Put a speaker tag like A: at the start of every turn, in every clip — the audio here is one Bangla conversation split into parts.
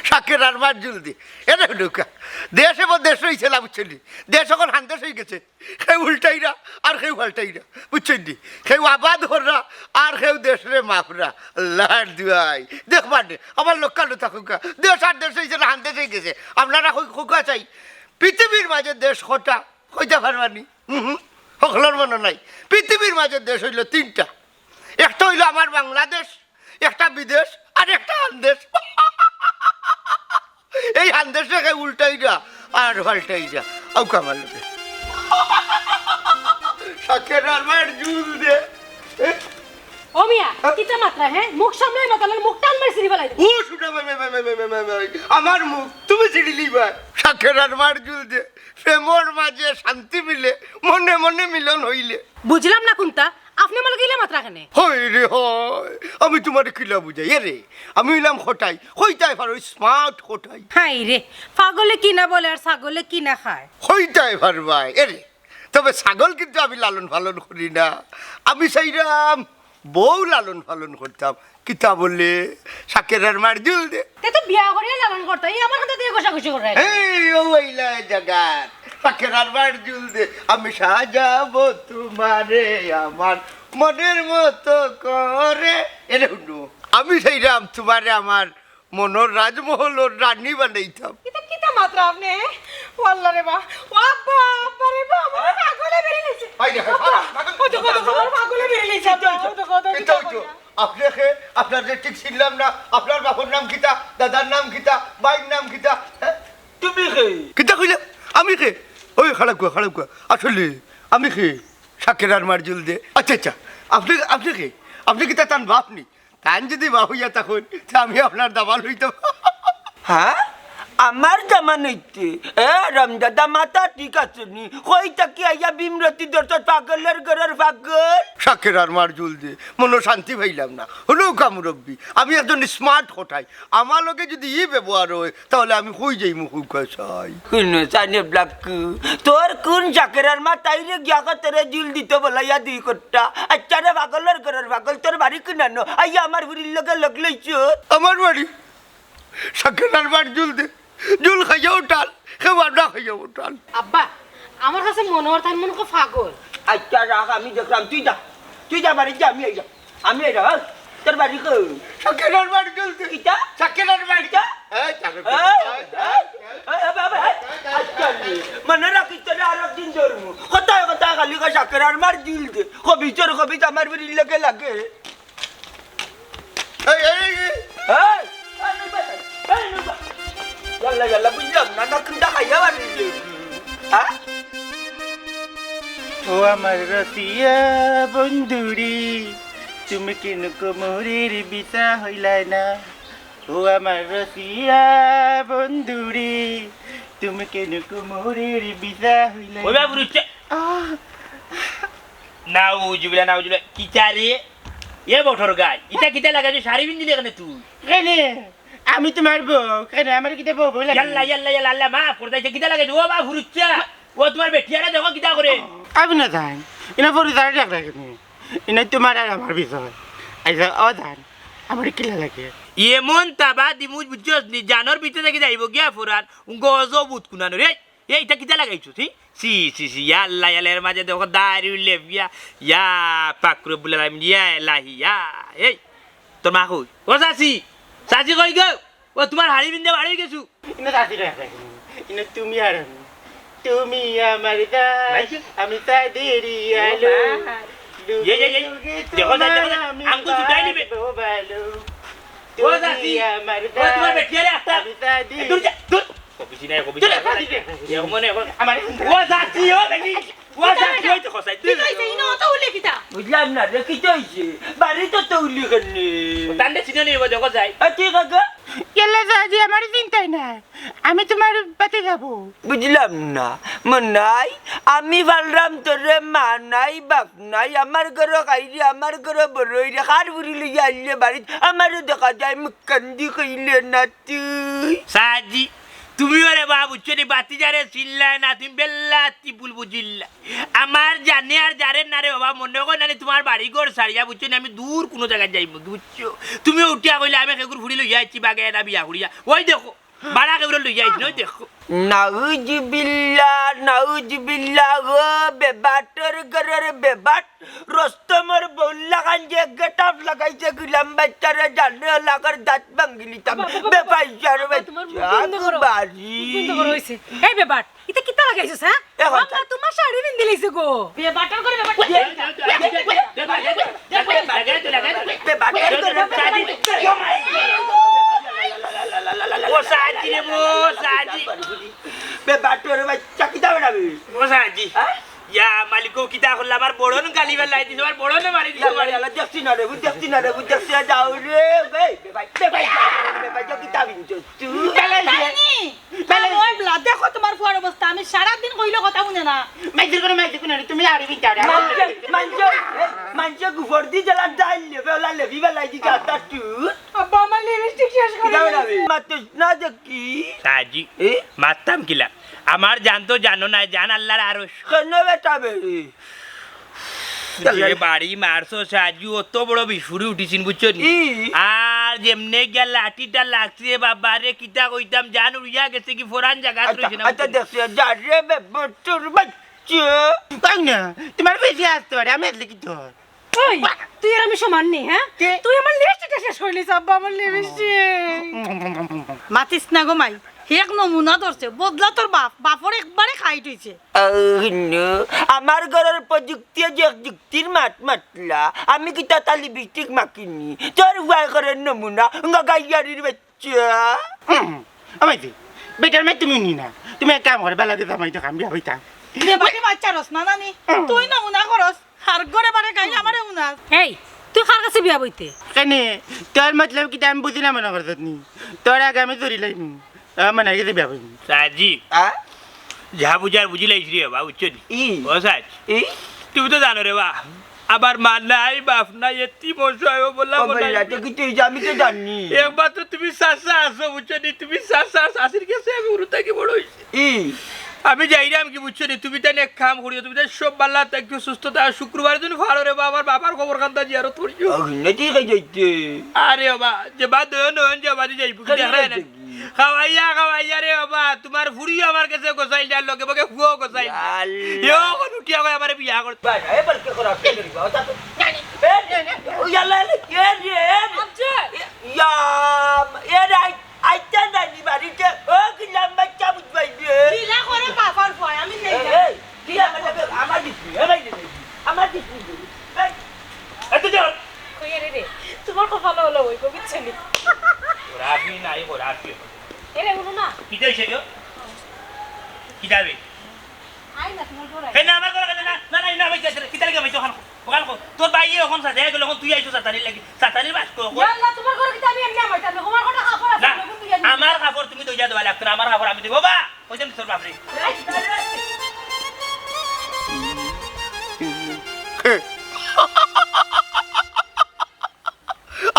A: শাকের আর মার জুল দি এনে ঢুকা দেশ এবার দেশ হয়েছে না বুঝছেন দেশ এখন হান্দেশ হয়ে গেছে কেউ উল্টাইরা আর কেউ পাল্টাইরা বুঝছেন নি কেউ আবাদ হররা আর কেউ দেশ রে মাফরা আল্লাহর দুয়াই দেখবার নে আমার লোক কালো থাকুকা দেশ আর দেশ হয়েছে না হান্দেশ হয়ে গেছে আপনারা খুকা চাই পৃথিবীর মাঝে দেশ কটা কইতে পারবানি সকলের মনে নাই পৃথিবীর মাঝে দেশ হইল তিনটা একটা হইল আমার বাংলাদেশ একটা বিদেশ আর একটা আন্দেশ এই আন্দেশটাকে উল্টাইরা আর পাল্টাইরা আউ কামাল লোকে শাকের আর মায়ের জুল দে
B: ও মিয়া কিতা মাত্রা হ্যাঁ মুখ সামলাই মাতাল মুখ টান মারি সিরি ফেলাই
A: ও শুনা আমার মুখ তুমি চিড়িলি ভাই শাকের আর মায়ের জুল দে প্রেমর মাঝে শান্তি মিলে মনে মনে মিলন হইলে
B: বুঝলাম না কোনটা আপনি আমাকে গিলা মাত্রা কেন
A: হয় রে হয় আমি তোমার কিলা বুঝাই রে আমি হইলাম খটাই হইতাই পারো স্মার্ট খটাই
B: হাই রে পাগলে কি না বলে আর ছাগলে কি না খায়
A: হইতাই পারবাই এরে তবে ছাগল কিন্তু আমি লালন পালন করি না আমি চাইরাম বউ লালন পালন করতাম কিতা বললে শাকের আর মার জুল দে
B: তে তো বিয়া করিয়া লালন করতে এই আমার হাতে দিয়ে ঘষাঘষি করে
A: এই ও ওইলা জাগাত শাকের আর মার জুল দে আমি সাজাবো তোমারে আমার মনের মতো করে এরে হুনু আমি চাইরাম তোমারে আমার মনোর রাজমহলের রানী বানাইতাম
B: কিতা কিতা মাত্রা আপনি ওয়াল্লাহ রে বা ও আব্বা আব্বা রে বা আমার পাগলে বেরিয়ে গেছে
A: আই দেখো
B: কত পাগলে বেরিয়ে গেছে
A: আপনাকে আপনাদের ঠিক ছিলাম না আপনার বাবার নাম কিতা দাদার নাম কিতা ভাইয়ের নাম কিতা
C: তুমি কে
A: কিতা কইলে আমি কে ওই খারাপ কুয়া আসলে আমি কে শাকের আর মার জুল দে আচ্ছা আচ্ছা আপনি কে আপনি কিতা তান বাপ নি তান যদি বাপ হইয়া তখন আমি আপনার দাবাল হইতাম
C: হ্যাঁ আমার জামা নইতে রামদাদা মাথা ঠিক আছে নি কইতা কি আইয়া বিমরতি দর্শন পাগলের ঘরের পাগল
A: শাকের আর মার জুল দে মনে শান্তি পাইলাম না হলেও কামুরব্বী আমি একজন স্মার্ট হঠাই আমার লোকে যদি ব্যবহার হয় তাহলে আমি কই যাই মুখ চাই
C: কোন সানে ব্লাক তোর কোন চাকরার মা তাইরে গিয়া তোরে জুল দিতে বলাইয়া দুই কোট্টা আচ্ছা রে পাগলের ঘরের পাগল তোর বাড়ি কিনানো আইয়া আমার বুড়ির লগে লগ লইছ
A: আমার বাড়ি শাকের আর মার জুল দে জুল খাইয়াও টাল খেবার না খাইয়াও টাল
B: আব্বা আমার কাছে মনোহর তার মনে কো পাগল
C: আচ্ছা রাখ আমি দেখলাম তুই যা বাড়ি যা আমি আইরা তোর বাড়ি কো
A: শাকের আর মার জুল দে
C: কিটা
A: শাকের আর মার যা
C: মনে রাখি তোরে আর একদিন ধরমু কথা খালি চাকর আর মার দিল দে কবি চোর কবি আমার বাড়ির লগে লাগে Yalla bunyam nana kenda kaya bari ha
D: ও আমার রসিয়া বন্ধুরি তুমি কেন কোমরের বিছা হইলাই না ও আমার রসিয়া বন্ধুরি তুমি কেন কোমরের বিছা হইলাই
E: ওই বাবু রুচে নাউজুবিল্লাহ কি চারে এ বঠর গায় ইটা কিটা লাগাছে শাড়ি বিন্দিলে কেন তুই
D: কেনে আমি তোমার বউ কেন আমার কিতে বউ বই লাগে
E: ইয়াল্লা আল্লাহ মা পড়দাইছে কিটা লাগাছে ও বাবু রুচা ও তোমার বেটিয়ারা দেখো কিটা করে
D: আমি না জান ইনা পরে দাঁড় ডাক রাখনি ইনা তোমার আর আমার বিষয় আইসা ও জান আমার কি লাগে
E: এমন তাবা দিমুজ বুঝছস নি জানোর ভিতরে থেকে যাইব গিয়া ফুরান গজো বুত কুনানো রে এইটা কিটা লাগাইছো সি ইয়াল্লা এর মাঝে দেখো দাড়ি লেবিয়া ইয়া পাকরবুল আলামিন ইয়া ইলাহি ইয়া এই তোর মা কই ও সাসি কই গো ও তোমার হাড়ি বিন্দে বাড়ি গেছু
D: ইনা সাথী ডাক রাখনি ইনা তুমি আর তুমি আমার দাস আমি তাদেরই আলো
E: দেখো আঙ্কু ছুটাই নিবে ও সাসি
D: আমার
E: ও তোমার বেটিয়ারে একটা
D: আমি তাদেরই
E: দূর যা দূর কবিছি না মনে আমার ও সাসি ও দেখি ও সাসি হইতে খসাই তুই
B: কইছে ইনো তো উলে কিতা
C: বুঝলাম না রে কি হইছে বাড়ি তো তৌলি করনি
E: তান্ডে চিনে নিব দেখো যাই
C: ঠিক আছে
D: কেলা সাজি আমার চিন্তাই না আমি তোমার বাতে যাবো
C: বুঝলাম না মনাই আমি ভালরাম তোরে মা নাই বাপ নাই আমার ঘর খাইলি আমার ঘর বড়ই রে খার বুড়ি লইয়া আইলে বাড়ি আমারও দেখা যায় মুখ কান্দি কইলে না তুই
E: সাজি তুমি ওরে বা বুঝছো নি বাতিজারে চিল্লায় না তুমি বেল্লাতি বুলবু চিল্লা আমার জানে আর যারে না রে বাবা মনে কর না তোমার বাড়ি ঘর সারিয়া বুঝছো নি আমি দূর কোনো জায়গায় যাইব বুঝছো তুমি উঠিয়া কইলে আমি সেগুর ফুড়ি লইয়া আইছি বাগে এটা বিয়া করিয়া ওই দেখো বাড়া কেবল লইয়া আইছি নই দেখো
C: নাউজবিল্লা গো বেবাটর ঘরের বেবাট রস্তমর বউল্লা খান যে গেটাপ লাগাইছে গুলাম বাচ্চারে জানে লাগার দাঁত ভাঙ্গিলিতাম বেপাইচার বাচ্চা বাড়ি
B: এই বেবাট এটা কিতা লাগাইছিস হ্যাঁ বাবা তোমার শাড়ি পিন দিলাইছে গো বেবাটার করে
E: ও সাজি রে ও সাজি
C: বেবাটর বাচ্চা কিতা বানাবি
E: ও সাজি ইয়া মালিকো কিতা হল আমার বড়ন গালি বেলাই দিছ আমার বড়নে মারি দিছ
C: ইয়ালা দেখছি না রে বুঝছি না যাও রে বেবাই কিতা বিনছো তুই
B: ওই ব্লাড দেখো তোমার ফুয়ার অবস্থা আমি সারা দিন কইলো কথা শুনে না
D: মাইজুর করে তুমি আড়ি বিচারে
C: মাঞ্জা গুফর দি জলা ডাইলে বেলা লেবি বেলাই দি গাতা তু
B: আব্বা আমার লিপস্টিক শেষ করে
C: কিতা বানাবি মাতুস না দেখি
E: সাজি মারতাম কিলা আমার জান তো জানো না জান আল্লাহর আরশ
C: কেন বেটাবে
E: যে বাড়ি মারছো সাজু অত বড় বিশুরি উঠিছিন বুঝছো নি আর যেমনে গিয়া লাঠিটা লাগছে বাবা রে কিতা কইতাম জান উড়িয়া গেছে কি ফোরান জায়গা রইছে না
C: আচ্ছা দেখছি যারে বেবটর বাচ্চা
D: কই না তোমার বেশি আসতে পারে আমি এতলে কি ধর
B: ওই তুই আর আমি সমান নেই হ্যাঁ তুই আমার লিপস্টিকটা শেষ করে নিস আব্বা আমার লিপস্টিক মাতিস না গো মাই এক নমুনা ধরছে বদলা তোর বাপর একবারে খাই তুইছে
C: আমার ঘরের প্রযুক্তি যে যুক্তির মাতলা আমি কি তালি বিস্টিক মাকিনি তোর উয়ার ঘরের নমুনা গাইয়ারির বাচ্চা
D: আমাইতে বেটার মাই তুমি নি না তুমি এক কাম করে বেলা দিতে আমি তো কাম বিয়া হইতাম
B: বেবাকে বাচ্চা রস না নানি তুই নমুনা করস আর ঘরে বারে গাইলে আমারে উনা এই তুই কার কাছে বিয়া বইতে
D: কেনে তোর মতলব কি আমি বুঝি না মনে করত নি তোর আগে আমি ধরি লাইম মানে আগে বিয়া হইনি
E: সাজি যা বুঝার বুঝিলাইছি রে বাবা বুঝছো নি ও সাজ তুমি তো জানো রে বা আবার মা নাই বাপ নাই এতি মশাই বললাম
C: আমি তো জানি
E: একমাত্র তুমি সাসা আসো বুঝছো নি তুমি সাসা শাশির কাছে আমি উড়ু থেকে বড় হইছি আমি যাইরাম কি বুঝছো নি তুমি তাই এক কাম করিও তুমি তাই সব বাল্লা একটু সুস্থতা শুক্রবার দিন ভালো রে বাবা বাবার খবর কান্দা জিয়ারত করিও আরে বাবা যে বাদ নন যে বাদি যাইবো কি দেখা না খাওয়াইয়া রে বাবা তোমার ফুড়িও আমার কাছে গোসাইল যার লগে বকে হুও গোসাইল ইয়ো কোন উঠিয়া কই আমারে বিয়া করতে
C: এ বলকে করা কে করিবা তা তো ও ইয়ালা কে রে আচ্ছা ইয়া এ রাই আইতা নানি বাড়িতে ও গিলাম বাচ্চা বুঝবাই দে
B: দিলা করে বাবার ভয় আমি নেই
C: এই কি আমার দিছি আমার দিছি
E: এত জল
B: কই রে তোমার কপাল হলো ওই বুঝছনি
E: রাফি নাই গো রাফি
B: এরে বলো না
E: কি দেইছে গো কি দাবে
B: আই না তোমার ঘরে
E: হে না আমার ঘরে না না না ভাই কি তালে ভাই ওখান ওখান তোর ভাই ওখান সাথে গেল তুই আইছো সাতানি লাগি সাতানি বাস কো
B: ইয়াল্লা তোমার ঘরে কি আমি এমনি আমাইতাম তোমার ঘরে খাবার আছে
E: না আমার কাপড় তুমি দইয়া দেওয়া লাগতো না আমার কাপড় আমি দেব বাবা ওই যে তোর বাপরে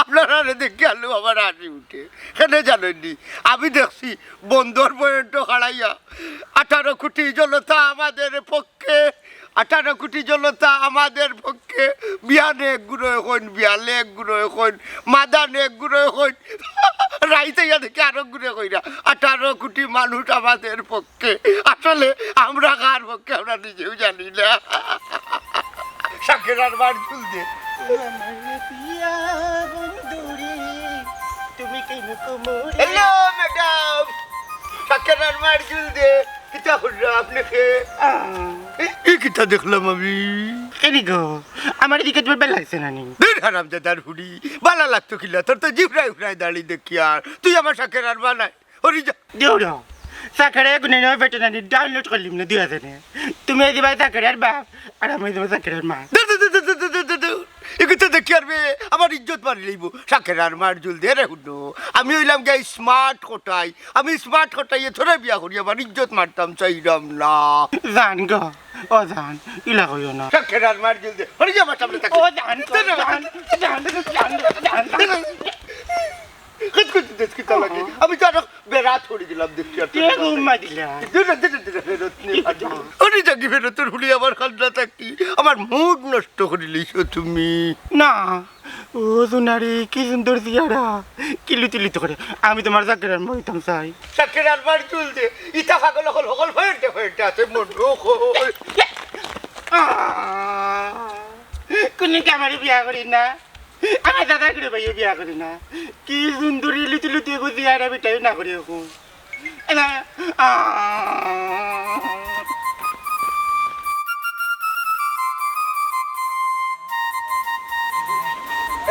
A: আপনারা দেখে আলু আমার হাসি উঠে কেন জানেননি আমি দেখছি বন্দর পর্যন্ত হারাইয়া 18 কোটি জনতা আমাদের পক্ষে 18 কোটি জনতা আমাদের পক্ষে বিয়ানে এক গুঁড়ো এখন বিয়ালে এক গুঁড়ো এখন মাদানে এক গুঁড়ো এখন রাইতে দেখে আরো গুঁড়ো কইরা 18 কোটি মানুষ আমাদের পক্ষে আসলে আমরা কার পক্ষে আমরা নিজেও জানি না শাকের আর বার চুল দে
D: তুমি কেন কুমুর
A: হ্যালো ম্যাডাম শাকের আর বার চুল দে কিতা হলো আপনাকে এই কিতা দেখলাম আমি
D: কেনি গো আমার দিকে তোমার বেল লাগছে না নি
A: দূর হারাম দাদার হুড়ি বালা লাগতো কিলা তোর তো জিভরাই উড়াই দাঁড়িয়ে দেখি আর তুই আমার শাকের আর বানাই হরি যা
D: দেউড়া সাকরে গুনে নয় বেটে না ডাউনলোড করলিম না 2000 তুমি এই দিবা সাকরের বাপ আর আমি দিবা সাকরের মা
A: এগুলো দেখি আর আমার ইজ্জত মারি লইব শাকের আর মার জুল দে রে হুডো আমি হইলাম গে স্মার্ট কোটাই আমি স্মার্ট কোটাইয়ে থরে বিয়া করি আমার ইজ্জত মারতাম চাইলাম না
D: জান গো ও জান ইলা কইও না
A: শাকের আর মার জুল দে হরি যা আমার সামনে
D: ও জান জান
A: আমি তো বেড়া ছড়ি দিলাম দেখছি আর
D: কে ঘুমা দিলা
A: ওরে জাগি ফেরতের হুলি আমার খান্না থাকি আমার মুড নষ্ট করে লিছো তুমি।
D: না ও সোনারি কি সুন্দর চেহারা কিলু তিলিত করে আমি তোমার চাকরির মরিতাম চাই
A: চাকরি আর বাড়ি চলতে ইটা পাগল হল হল হয়ে আছে মন
D: কোনে কামারি বিয়া করি না আমার দাদা করে ভাইও বিয়া করি না কি সুন্দর লুতি লুতি গো চেহারা বেটাই না করি এখন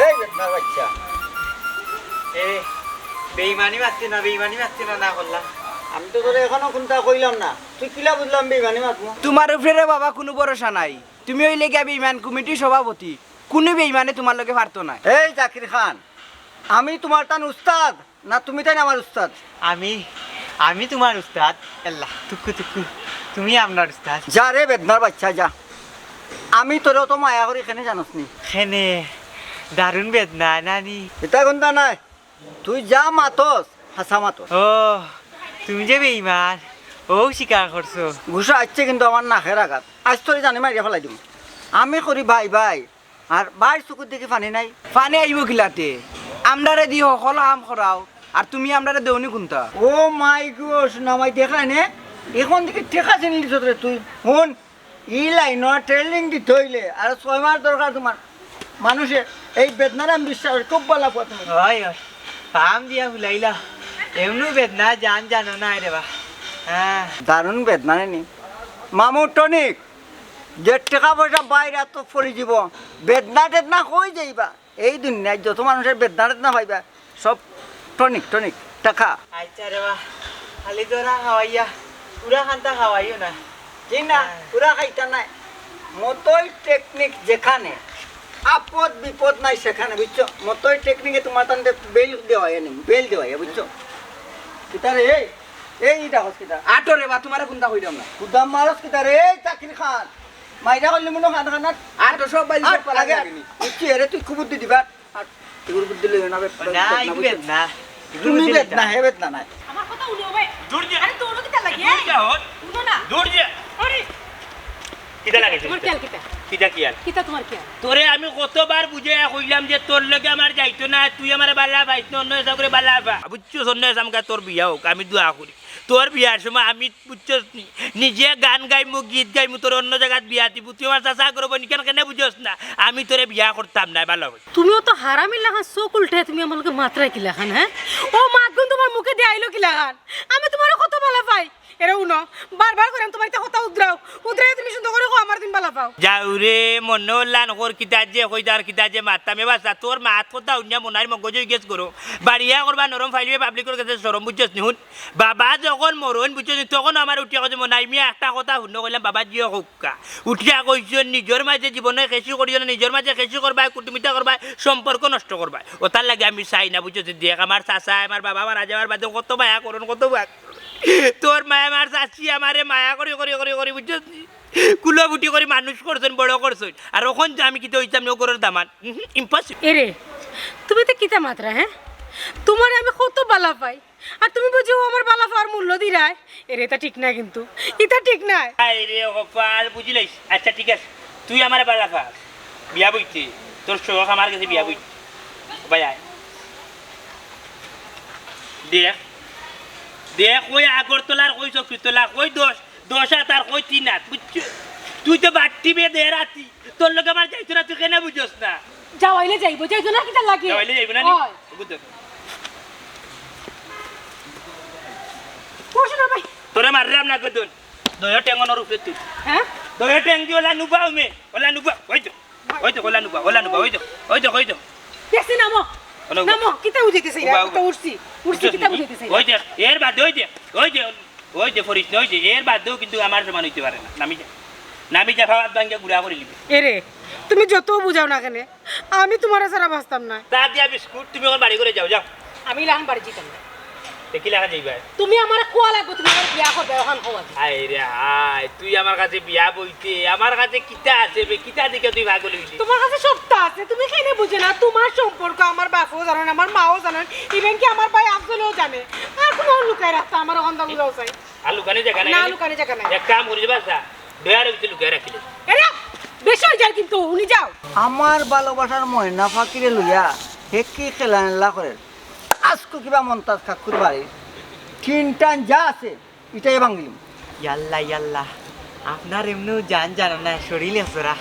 C: এই বেটা বাচ্চা এ বেইমানি মারছি না না করলাম
F: আমি তো তোরে এখনো কোনটা কইলাম না তুই কিলা বুঝলাম বেমানি মাতমু
C: তোমার উপরে বাবা কোনো ভরসা নাই তুমি ওই লেগে বেইমান কমিটির সভাপতি কোনো বেইমানে তোমার লগে পারতো না
F: এই জাকির খান আমি তোমার টান উস্তাদ না তুমি তাই আমার উস্তাদ
C: আমি তোমার উস্তাদ আল্লাহ টুকু টুকু তুমি আপনার উস্তাদ
F: যা রে বেদনার বাচ্চা যা আমি তোরেও তো মায়া করি এখানে জানোস নি
C: খেনে দারুণ বেদনা নানি
F: এটা কোনটা নাই তুই যা মাতস হাসা মাতস
C: ও তুমি যে বেইমান ও স্বীকার করছো
F: ঘুষা আসছে কিন্তু আমার নাকের আঘাত আজ তোরে জানি মারিয়া ফেলাই দিব আমি করি ভাই ভাই আর ভাই চকুর দিকে পানি নাই
C: পানি আইব খিলাতে আমরারে দি সকল আম খরাও আর তুমি আমরারে দেওনি কোনটা
F: ও মাই গোস নামাই দেখাই নে এখন দিকে টেকা চিনি দিছ রে তুই শুন ই লাইনৰ ট্রেনিং দিতে হইলে আর 6 মাস দরকার তোমার মানুষে এই বেদনার আমি বিশ্বাস করি, খুব ভালো পাও তুমি
C: হয় হয় পাম দিয়া ভুলাইলা এমনু বেদনা জানো না রে বা হ্যাঁ
F: দারুণ বেদনা নি মামু টনিক যে টাকা পয়সা বাইরে তো পড়ে যাব বেদনা টেদনা কই যাইবা এই দুনিয়ায় যত মানুষের বেদনা টেদনা পাইবা সব টনিক টনিক টাকা
C: আচ্ছা রে বা খালি তোরা খাওয়াইয়া পুরা খান্তা খাওয়াইও না
F: ঠিক না পুরা খাইতা নাই মতোই টেকনিক যেখানে আপদ বিপদ নাই সেখানে বুঝছো মতোই টেকনিকে তোমার তান্তে বেল দেওয়া এনে বেল দেওয়া বুঝছো কিতারে এই দেখো কিতা
C: আটো রে বা তোমারে কোনটা কইরাম না
F: কুদাম মারস কিতারে এই চাকরি খান মাইরা করলে মনে খান খানাত
C: আটো সব বাইরে
F: আর
C: পালা
F: লাগে
C: লাগেনি
F: বুঝছি এরে তুই খুব বুদ্ধি দিবা আর তুই বুদ্ধি লই না
C: না ইগু বেদনা
F: তুমি বেদনা হে বেদনা নাই
B: আমার কথা উনিও ভাই
E: দূর যা
B: আরে তোর কিটা লাগে
E: দূর যা হট
B: উনো না
E: দূর যা
B: আরে
E: কিটা লাগাইছে
B: তোমার খেয়াল কিটা
E: কিটা কি আর
B: কিটা তোমার খেয়াল
E: তোরে আমি কতবার বুঝে কইলাম যে তোর লগে আমার যাইতো না তুই আমার বালা পাইছ অন্য হিসাব করে বালা পা বুঝছো অন্য হিসাব তোর বিয়া হোক আমি দোয়া করি তোর বিয়ার সময় আমি বুঝছস নিজে গান গাইমু গীত গাইমু তোর অন্য জায়গায় বিয়া দিব তুই আমার চাচা করবো নি কেন বুঝছস না আমি তোরে বিয়া করতাম না ভালো করে
B: তুমিও তো হারামি লাগান চোখ উল্টে তুমি আমার লোকে মাত্রায় কি লাগান হ্যাঁ ও মাগুন তোমার মুখে দিয়ে আইলো কি লাগান আমি তোমার কত ভালো পাই এরা উনো বারবার করে তোমার একটা কথা উদ্রাই তুমি সুন্দর করে আমার দিন ভালো পাও
E: যাও রে মনে হল্লান ওর কিতা যে কইতার কিতা যে মারতাম এবার তোর মাত কথা উন্না মনার মগজ গেছ করো বাড়িয়া করবা নরম ফাইলিবে পাবলিকের কাছে সরম বুঝছস নি হুন বাবা যখন মরণ বুঝছস তখন আমার উঠিয়া কথা মনাই মিয়া একটা কথা শুনো কইলাম বাবা জিও হোক্কা উঠিয়া কইছ নিজের মাঝে জীবনে খেসি করিও না নিজের মাঝে খেসি করবা কুটুমিতা করবা সম্পর্ক নষ্ট করবা ও তার লাগে আমি চাই না বুঝছস দেখ আমার চাচা আমার বাবা মারা যাওয়ার বাদে কত মায়া করুন কত তোর মায়া মার চাচি আমারে মায়া করি করি করি করি বুঝছস কুলাবুটি করে মানুষ করছেন বড় করছেন আর ওখান আমি কিতে হইতাম নগরের দামান ইম্পসিবল
B: এরে তুমি তো কিতা মাত্রা হ্যাঁ তোমার আমি কত বালা পাই আর তুমি বুঝো আমার বালা পাওয়ার মূল্য দিরাই এরে এটা ঠিক না কিন্তু এটা ঠিক নাই
E: আরে গোপাল বুঝিলাইস আচ্ছা ঠিক আছে তুই আমার বালা পা বিয়া বইতে তোর শোক আমার কাছে বিয়া বইতে ভাই আয় দেখ দেখ ওই আগরতলার কই চকরিতলা কই দশ তার কই 3 হাত বুঝছো তুই তো বাট্টি বে দে রাতি তোর লোক আমার যাইতো না তুই কেন বুঝছস না
B: যাওয়াইলে যাইবো যাইতো না কিতা লাগে
E: যাইলে যাইব না
B: হয়।
E: বুঝছ
B: বসো না ভাই
E: তোরে মাররাম না কদন দয়া টেঙ্গনের উপরে তুই
B: হ্যাঁ
E: দয়া টেঙ্গি ওলা নুবাও মে ওলা নুবা হইতো ওলা নুবা হইতো
B: দেখছি নামো
E: হলো।
B: নামো কিতা বুঝাইতেছে
E: উবা,
B: তো উঠছি কিতা বুঝাইতেছে
E: ওই যে ফরিস ওই যে এর বাদেও কিন্তু আমার সমান হইতে পারে না নামি যা ভাত ভাঙ্গে গুড়া করে নিবি
B: এরে তুমি যত বুঝাও না কেন আমি তোমার ছাড়া বাঁচতাম না
E: তা দিয়া বিস্কুট তুমি ওখানে বাড়ি করে যাও
B: আমি লাহান বাড়ি যেতাম না
E: দেখি লাগা যাইবা
B: তুমি আমার কোয়া লাগবে তুমি আমার বিয়া করবে ওখান হওয়া
E: আই রে হাই তুই আমার কাছে বিয়া বইতে আমার কাছে কিতা আছে বে কিতা দিকে তুই ভাগ লইলি
B: তোমার কাছে সবটা আছে তুমি কেন বুঝে না তোমার সম্পর্ক আমার বাপও জানেন আমার মাও জানেন ইভেন কি আমার ভাই আফজলও জানে আর কোনো লুকাই রাখতা আমার অন্ধা বুঝাও চাই
E: আর লুকানি জায়গা নাই
B: না লুকানি জায়গা নাই
E: এক কাম করি বাসা ডয়ারের ভিতরে লুকায় রাখিলে
B: এরে বেশি হয়ে যায় কিন্তু উনি যাও
F: আমার ভালোবাসার ময়না ফাঁকিরে লইয়া হে কি খেলা করে আজকে কিবা মন্তাজ ঠাকুর বাড়ি ঠিন টান যা আছে এটাই ভাঙলিম
C: ইয়াল্লা ইয়াল্লা আপনার এমনিও জানো না শরীরে সরা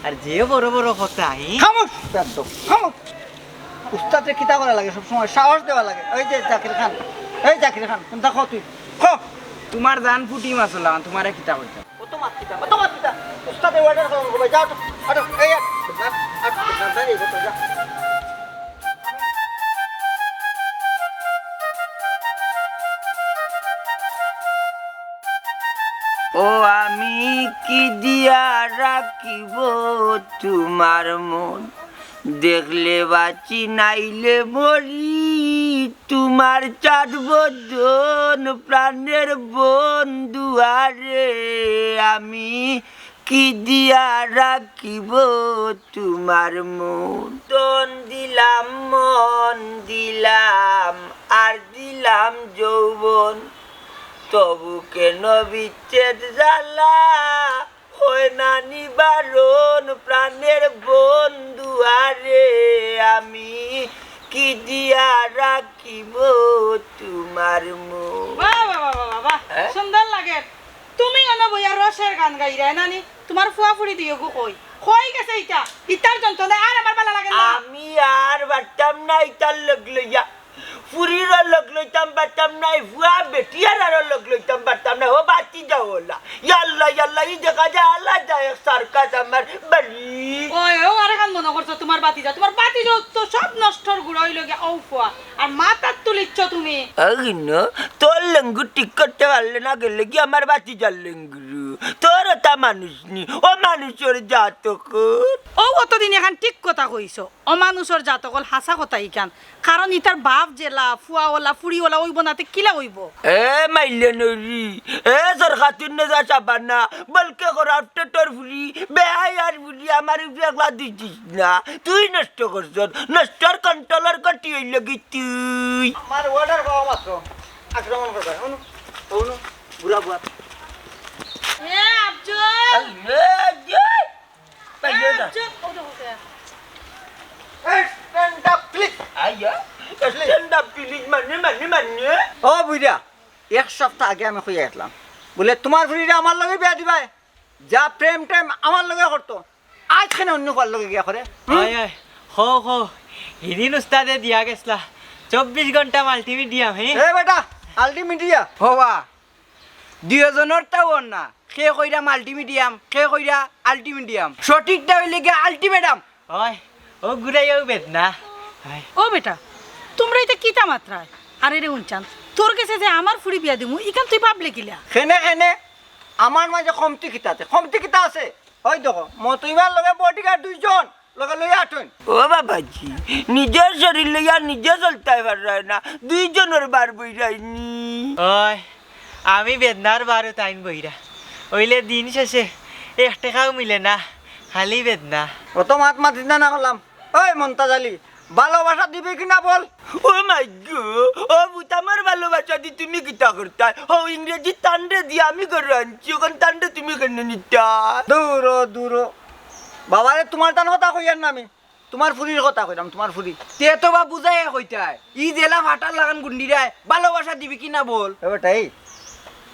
C: আর যে বড় বড় কথা
F: খামোশ একদম খামোশ উস্তাদের কিতা করা লাগে সবসময় সাহস দেওয়া লাগে ওই যে জাকির খান কোনটা খ তুই খ
C: তোমার জান ফুটি মাছ লাগান তোমার কিতা করতে
F: কত মাত কিতা উস্তাদের অর্ডার করো যাও তো আটো এই যা
C: ও আমি কি দিয়া রাখিব তোমার মন দেখলে বাঁচি নাইলে মরি তোমার চাঁদ বদন প্রাণের বন্ধু আরে আমি কি দিয়া রাখিব তোমার মন তন দিলাম মন দিলাম আর দিলাম যৌবন তবু কেন বিচ্ছেদ জ্বালা হয় না নিবারণ প্রাণের বন্ধু আরে আমি কি দিয়া রাখিব তোমার মন
B: বাহ বাহ বাহ বাহ বাহ সুন্দর লাগে তুমি কেন বইয়া রসের গান গাইরা নানি তোমার ফুয়া ফুড়ি দিও গো কই গেছে ইটা ইটার যন্ত্রণা আর আমার ভালো লাগে না
C: আমি আর বাটাম না ইটার লগ লইয়া ফুরির লগ লইতাম বাটাম নাই ফুয়া বেটিয়ার আর লগ লইতাম বাটাম না ও বাতি যাও ওলা ইয়াল্লা ই দেখা যায় আল্লাহ যায় সার্কাস আমার বাড়ি
B: ওই ও আরে গান মনে করছো তোমার বাতি যাও তো সব নষ্টর গুড় হইল গিয়া ও ফুয়া আর মাথার তুলিচ্ছ তুমি
C: অগিন তোর লেঙ্গু ঠিক করতে পারলে না গেলে কি আমার বাতি যার লেঙ্গুরু তোর তা মানুষ নি ও মানুষের জাতক
B: ও অতদিন এখন ঠিক কথা কইছো অমানুষের জাতকল হাসা কথা ইখান কারণ ইতার বাপ জেলা ফুয়াওয়ালা ফুড়িওয়ালা ওই বনাতে কিলা হইব
C: এ মাইলে নরি এ সরকাতুন না যা চাবানা বলকে করাফটে তোর ফুরি বেহাই আর ফুরি আমার একলা দিছিস না তুই নষ্ট করছ নষ্টর কন্ট্রোলার কটি হইল কি তুই
F: আমার অর্ডার পাওয়া মাত্র আক্রমণ করবে অনু বুড়া বুয়া
B: এ আফজল
F: স্ট্যান্ড আপ প্লিজ ও বুইরা এক সপ্তাহ আগে আমি খুঁজে আসলাম বলে তোমার ফুরিটা আমার লগে বিয়া দিবাই যা প্রেম টেম আমার লগে করতো আজখানে অন্য কার লগে গিয়া করে
C: হিদিন উস্তাদে দিয়া গেছলা 24 ঘন্টা মাল্টিমিডিয়াম
F: এ বেটা আলটিমিডিয়া
C: হওয়া দুজনের তাও না সে কইরা মাল্টিমিডিয়াম সে কইরা আল্টিমিডিয়াম সঠিকটা হইলে গিয়ে আল্টিমেটাম হয় ও ঘুরাইও বেদনা
B: ও বেটা তোমরা এটা কিতা মাত্রায় আরে রে উনচান তোর কাছে যে আমার ফুড়ি বিয়া দিমু ইখান তুই ভাবলে কিলা
F: খেনে আমার মাঝে কমতি কিতা আছে ওই দেখো মতইবার লগে বডিগার্ড দুইজন লগে লই আটুন
C: ও বাবাজি নিজের শরীর লইয়া নিজে চলতে পারে না দুইজনের বার বইরাইনি ওই আমি বেদনার বারো তাইন বইরা ওইলে দিন শেষে 1 টাকাও মিলে না খালি বেদনা
F: অত মাত চিন্তা না করলাম ওই মন্তাজ আলী ভালোবাসা দিবি কিনা বল
C: ও মাই গো ও বুতামার ভালোবাসা দি তুমি কিতা করতা ও ইংরেজি তান্ডে দি আমি করে আনছি ওখান তান্ডে তুমি কেন নিতা
F: দূর বাবারে তোমার তান কথা কইয়ার না আমি তোমার ফুরির কথা কইলাম তোমার ফুরি
C: তে তো বা বুঝাই কইতাই ই জেলা ফাটার লাগান গুন্ডি রায় ভালোবাসা দিবি কিনা বল
F: বেটাই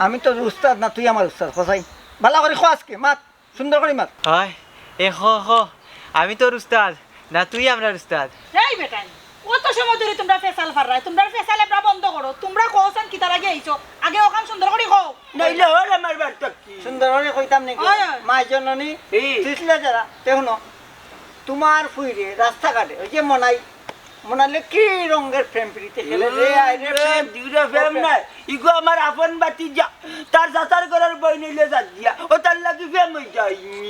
F: আমি তো উস্তাদ না তুই আমার উস্তাদ খসাই ভালো করে খো আজকে মাত সুন্দর করে মাত
C: হয় এ হ আমি তোর উস্তাদ না তুই আমার উস্তাদ
B: এই বেটাই কত সময় ধরে তোমরা ফেসাল ফাররাই তোমরা ফেসাল এবরা বন্ধ করো তোমরা কোসান কিতা লাগি আইছো আগে ওখান সুন্দর করে কও
C: নাইলে হল আমার বার্তা কি
F: সুন্দর করে কইতাম নাকি
B: ওই।
F: মা জননী তিসলে যারা তেহনো তোমার ফুইরে রাস্তাঘাটে ওই যে মনাইলে কি রঙের প্রেম প্রীতি খেলে রে আই রে প্রেম
C: দিউরে ফেম নাই ইগো আমার আপন বাতি যা তার সাতার করার বই নিলে যা দিয়া ও তার লাগি ফেম হই যাইনি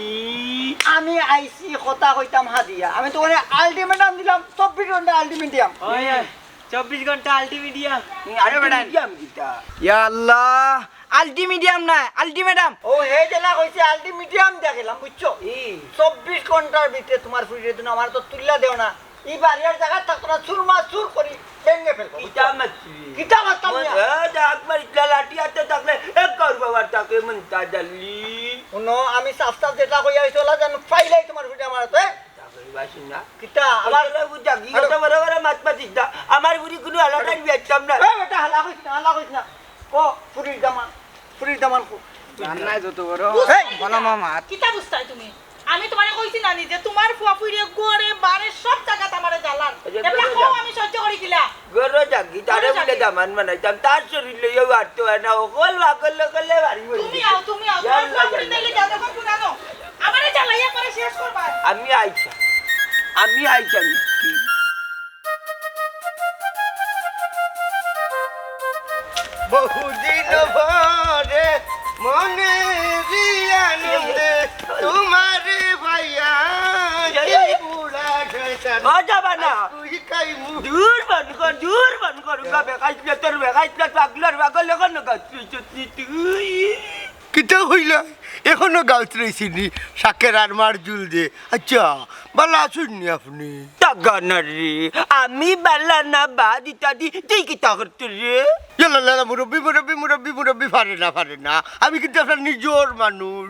F: আমি আইসি কথা কইতাম হাদিয়া আমি তো ওখানে আলটিমেটাম দিলাম 24 ঘন্টা আলটিমেটাম
C: 24 ঘন্টা আল্টিমিডিয়াম আরে বেটা কিটা ইয়া আল্লাহ আল্টিমিডিয়াম না আল্টিমেটাম
F: ও হে জেলা কইছে আলটিমেটাম দেখালাম বুঝছো 24 ঘন্টার ভিতরে তোমার ফুইরে দিন আমার তো তুল্লা দেও না এই বাড়ির জায়গা থাকতো না চুর করি ভেঙে ফেলবো
C: কিতা মারছি
F: কিতা মারতাম না?
C: একবার ইটলা লাঠি হাতে থাকলে এক কার বাবার তাকে মনটা জালি
F: শুনো আমি সাফ সাফ যেটা কইয়া হইছে ওলা জানো ফাইলাই তোমার ভিডিও মারতে
C: বাসিনা
F: কিতা
C: আমার
F: আমার
C: জাগি কত বড় বড় মাছ পাতিস না আমার বুড়ি কোনো আলাদাই বেচতাম না
F: এই বেটা হালা কইছ না কো ফুরির দামান কো
D: নাই যত বড়
F: এই
D: বলো মামা
B: কিতা বুঝতাই তুমি আমি তোমারে কইছি না যে তোমার ফুয়াফুইরে গড়ে বারে সব জায়গা আমারে জ্বালান এবলা কও আমি সহ্য করি কিলা
C: গরো জাগি তারে বলে দামান বানাইতাম তার শরীর লইয়া বাড়তো না ওকল বাকল করলে বাড়ি
B: তুমি আও তোমার ফুয়াফুই নাইলে যাও দেখো পুরানো আমারে জ্বালাইয়া করে শেষ করবা
C: আমি আইছা
A: বহুদিন পরে মনে আনন্দে তোমারে ভাইয়া বুড়া
C: ও যাবা না দূর বন কর বেকাইছে তোর বেকাইছে পাগলার পাগল এখন তুই
A: কিতা হইলা এখনো গাউত রয়েছিনি শাকের আর মার জুল দিয়ে আচ্ছা ভালো আসুননি আপনি
C: টাগানারি আমি বালা না বাদ ইত্যাদি তুই কি তা করতে রে
A: লালা মুরব্বি পারে না আমি কিন্তু আপনার নিজের মানুষ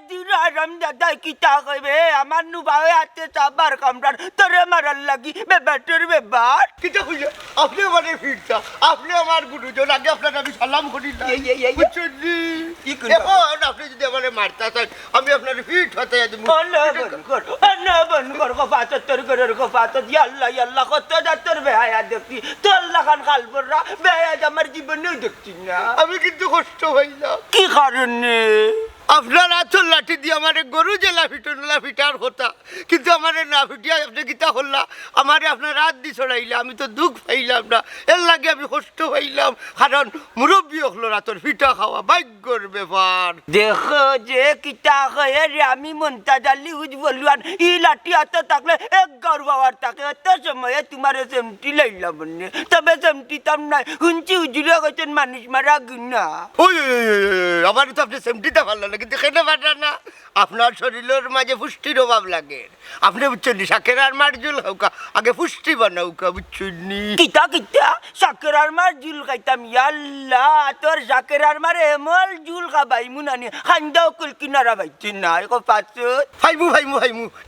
C: দূর আরাম দাদা কি তা কইবে আমার নু বাবে হাতে চাবার কামড়ার তোরে মারার লাগি বেবাটের বেবার
A: কিতা হইলা আপনি আমার ফিরতা আপনি আমার গুরুজন আগে আপনার আমি সালাম করি না
C: এই।
A: বুঝছেন নি?
C: কি করবা?
A: এখন আপনি যদি আমার মারতে চান আমি আপনার ফিট হতে দিব
C: বন কর কফাতত তোর ঘরের কফাতত ইয়াল্লাহ কত যা তোর বেহায়া দেখছি তোর লাগান খালপররা বেহায়া আমার জীবনেও দেখছি না
A: আমি কিন্তু কষ্ট হইলাম
C: কি কারণে
A: আপনার আচল লাঠি দিয়ে আমার গরু যে লাফিটার কথা কিন্তু আমার না ফিটিয়া আপনি কিতা হল্লা আমার আপনার রাত দি ছড়াইলে আমি তো দুঃখ পাইলাম না এর লাগে আমি কষ্ট পাইলাম কারণ মুরব্বী হলো রাতর ফিটা খাওয়া ভাগ্যর ব্যাপার
C: দেখো যে কিতা হয়ে রে আমি মনটা জালি হুজ বললাম ই লাঠি হাতে থাকলে এক গর বাবার থাকে এত সময়ে তোমার সেমটি লাইলাম বন্যে তবে সেমটি তাম নাই হুঞ্চি হুজুরে গেছেন মানুষ মারা গুনা
A: ওই আমার তো আপনি সেমটিতে ভালো লাগে কিন্তু খেতে পারেন না আপনার শরীরের মাঝে পুষ্টির অভাব লাগে আপনি বুঝছেন নি শাকের আর মারজুল হৌকা আগে পুষ্টি বানাউকা বুঝছেন নি
C: কিতা সাকেরার মার জুল খাইতাম ইয়াল্লাহ তোর সাকেরার মার এমল জুল খাবাই মুনানি খান্দাও কুল কিনারা বাইছি না এক পাঁচত
A: ফাইমু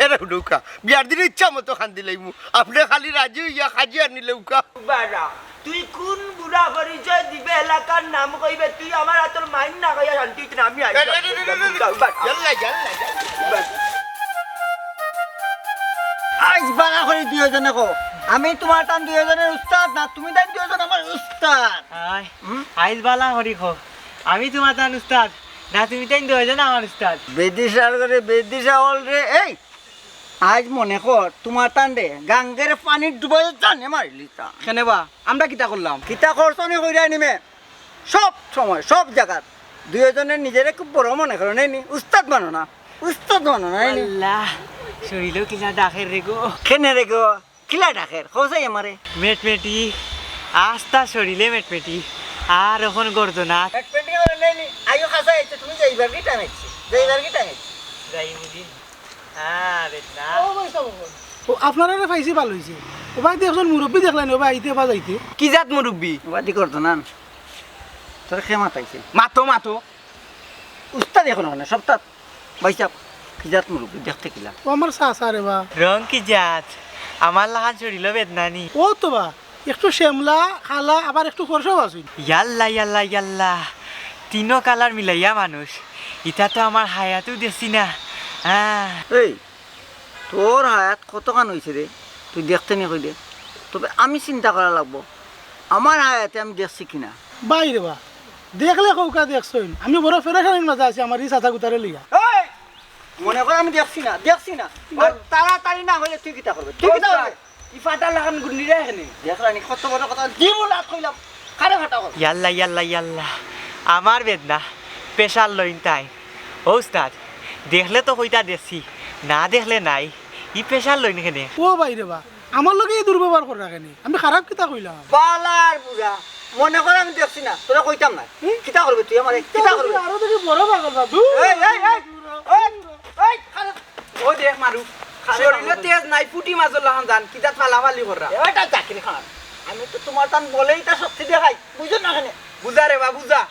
A: এরা হুডৌকা বিয়ার দিনে ইচ্ছা মতো খান দিলাইমু আপনি খালি রাজি হইয়া খাজি আনিলেউকা
C: বারা তুই কোন বুড়া পরিচয় দিবে এলাকার নাম কইবে তুই আমার তোর মাইন না কইয়া শান্তি না আমি
F: আজ বাড়া করে দুইজনে কো আমি তোমার টান দুইজনের উস্তাদ না তুমি টান দুইজন আমার উস্তাদ
D: আইজ বালা হরি খো আমি তোমার তান উস্তাদ না তুমি তাই দুইজন আমার উস্তাদ
F: বেদিশার করে বেদিশা হল রে এই আজ মনে কর তোমার টান রে গাঙ্গের পানি ডুবাই টানে মারলি তা
D: কেনে বা আমরা কিতা করলাম
F: কিতা খরচনি কইরা নিমে সব সময় সব জায়গার দুইজনের নিজেরে খুব বড় মনে করো নেই নি উস্তাদ মানো না নাই নি
D: আল্লাহ শরীরেও কিনা ডাকের রে গো
F: কেনে রে গো কিলা ডাকের খোঁজাই আমারে
D: মেটমেটি আস্তা শরীরে মেটমেটি আর এখন গর্দনা
F: এক পেন্টি করে নেই নি আইও খাসা আইছে তুমি যাইবার কি টাইম আইছে যাইবার কি টাইম আইছে
D: যাই বুঝি আরে না
G: ও আপনারা পাইছি ভালো হয়েছে ও ভাই একজন মুরব্বী দেখলেন ও ভাই আইতে বা যাইতে
D: কি জাত মুরব্বী
F: বাদি করতো না তোর খেমা পাইছে
D: মাতো
F: উস্তাদ এখন না সপ্তাহ বাইসাব কি জাত মুরব্বী দেখতে কিলা
G: ও আমার চাচা রে বা
D: রং কি জাত আমার লাহান শরীর বেদনানি
G: ও তো বা একটু শ্যামলা খালা আবার একটু খরচাও আছে
D: ইয়াল্লা তিনো কালার মিলাইয়া মানুষ ইটা তো আমার হায়াতেও দেখছি না
F: এই তোর হায়াত কতখান হয়েছে রে তুই দেখতে নি কই দে তবে আমি চিন্তা করা লাগবো আমার হায়াতে আমি দেখছি কিনা
G: বাইরে বা দেখলে কৌকা দেখছইন আমি বড় ফেরাখানির মাঝে আছি আমার এই চাচা গুতারে লিয়া
F: এই মনে কর আমি দেখছি না আর তাড়াতাড়ি না হলে তুই কিতা করবে তুই কিতা করবে
D: ই ফাটা লাগান গুন্ডিরা এখানে
F: দেখলানি কত বড় কথা দিব লাত কইলাম কারে ফাটা কর
D: ইয়াল্লা আমার বেদনা পেশার লইন তাই ও উস্তাদ দেখলে তো কইতা দেখছি না দেখলে নাই ই পেশার লইন এখানে
G: ও বাইরে বা আমার লগে এই দুর্ব্যবহার করে রাখেনি আমি খারাপ কিতা কইলাম
F: বালার বুড়া মনে কর আমি দেখছি না তোরা কইতাম না কিতা করবে তুই আমারে কিতা করবে
G: আরো দেখি বড় পাগল বাবু
F: এই এই এই এই খারাপ
D: ও দেখ মারু
F: শরীরে তেজ নাই ফুটি মাজল লাগান জান কিতা ফালাফালি করা এটা চাকরি খান আমি তো তোমার তান বলেই তা শক্তি দেখাই বুঝো না কেন বুঝা রে বা বুঝা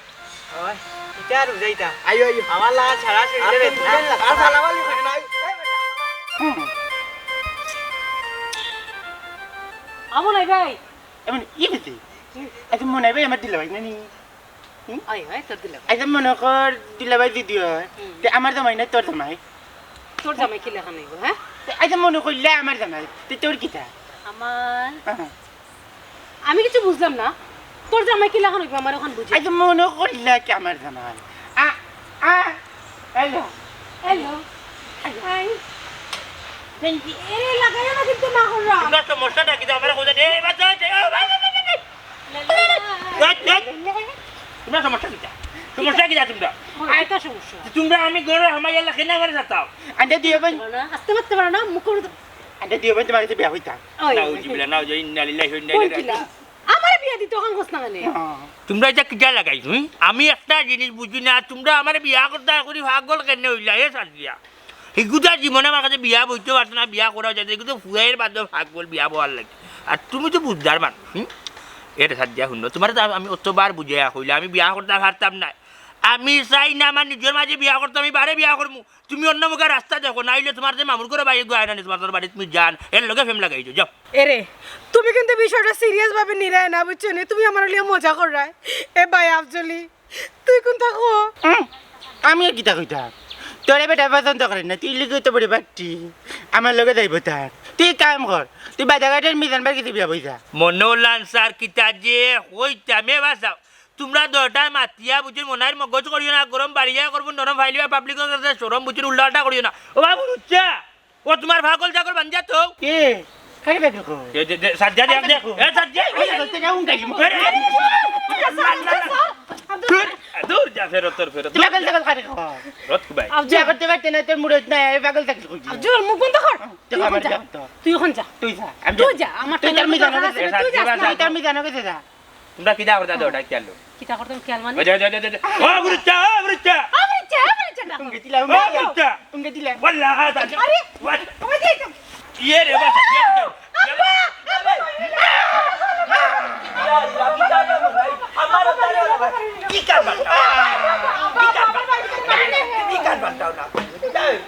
D: ওই এটা আর বুঝাইতা
F: আইও আইও
D: আমার লাগা ছাড়া শরীরে বেদনা
F: আর ফালাফালি করে নাই
B: আমো নাই ভাই
C: এমন ই বেশি আচ্ছা মনে হয় আমার দিলা ভাই নানি
B: আয় আয় তোর দিলাম
C: আচ্ছা মনে কর দিলা ভাই যদি হয় তে আমার জামাই না তোর জামাই
B: তোর জামাই কি লেখা নাইব হ্যাঁ
C: আচ্ছা মনে করলে আমার জামাই তে তোর কিতা
B: আমার আমি কিছু বুঝলাম না তোর জামাই কি লেখা নাইব আমার এখন বুঝি
C: আচ্ছা মনে করলে কি আমার জামাই আ আ হ্যালো
B: হ্যালো হাই এরে লাগাইও না কিন্তু না হরা
E: তোমরা সমস্যাটা কি আমার কোথায় দে বাচ্চা তোমরা সমস্যা কি সমস্যা কি তোমরা
B: আইতা সমস্যা
E: তোমরা আমি ঘরে হামাইয়া লাখে না করে যাতাও
C: আন্ডা দিও ভাই
B: না আস্তে মারতে পারো না মুখ করে
C: আন্ডা দিও ভাই তোমার কাছে বিয়া হইতা
E: নাউজিবিল্লাহ নাউজি ইন্না লিল্লাহি ওয়া ইন্না
B: কোন
E: ইলাইহি
B: কিলা
E: রাজিউন
B: আমার বিয়া দিতে ওখান গোস না মানে
E: তোমরা এটা কিটা লাগাইছো আমি একটা জিনিস বুঝি না তোমরা আমার বিয়া করতে করি ভাগল কেন হইলা এ সাজিয়া এগুলা জীবনে আমার কাছে বিয়া বইতে পারতো না বিয়া করা যায় এগুলো ফুয়ের বাদ ভাগল বিয়া বলার লাগে আর তুমি তো বুঝদার মান এটা সাজিয়া শুনো তোমার আমি অতবার বুঝাইয়া কইলা আমি বিয়া করতে পারতাম না আমি চাই না আমার নিজের মাঝে বিয়া করতে আমি বারে বিয়া করবো তুমি অন্য মুখে রাস্তা দেখো নাইলে তোমার যে মামুর করে বাইরে গায় না তোমার বাড়ি তুমি যান এর লগে ফেম লাগাইছো যাও
B: এরে তুমি কিন্তু বিষয়টা সিরিয়াস ভাবে নিরায় না বুঝছো নি তুমি আমার লিয়ে মজা কর রায় এ ভাই আফজলি তুই কোন থাকো
C: আমি আর কিতা কইতা তোরে বেটা পছন্দ করে না তুই লিখে তো বড় বাটি আমার লগে যাইব তার তুই কাম কর তুই বাজারঘাটের মিজান বার কিছু বিয়া বইছা
E: মনোলান স্যার কিতা যে হইতা মে বাসাও তোমরা দরটা মাতিয়া বুঝি মনার মগজ করিও না গরম বাড়িয়া করবো নরম ফাইলিবা পাবলিকের কাছে সরম বুঝি উল্টাটা করিও না ও বাবু রুচ্চা ও তোমার ভাগল চাকর বাঞ্জা তো
C: এ খাই বেটা কো
E: সাজ্জা দেখ দেখ এ সাজ্জা দূর যা ফেরত তোর ফেরত
C: তুই পাগল টাগল খারে কো
E: রত ভাই
C: যা করতে পারতে না তোর মুরত না পাগল টাগল কই
B: জোর মুখ বন্ধ কর
C: তুই আমার যা
B: তুই ওখান যা
C: তুই যা
B: তুই যা আমার
C: তুই তার মিজান
B: তুই যা
C: তুই তার মিজান কাছে যা
E: তোমরা কিটা করতা দরটা খেলো
B: কিতা করতে খেয়াল মানে
E: ও যা যা যা ও বুরুচ্চা না
C: উঙ্গে দিলা
E: ও বুরুচ্চা
C: উঙ্গে দিলা
E: والله هذا
B: আরে
E: وات
B: ওই যে
E: ये रे बस
C: আমার তারে কি করবা কি করবা কি করবা না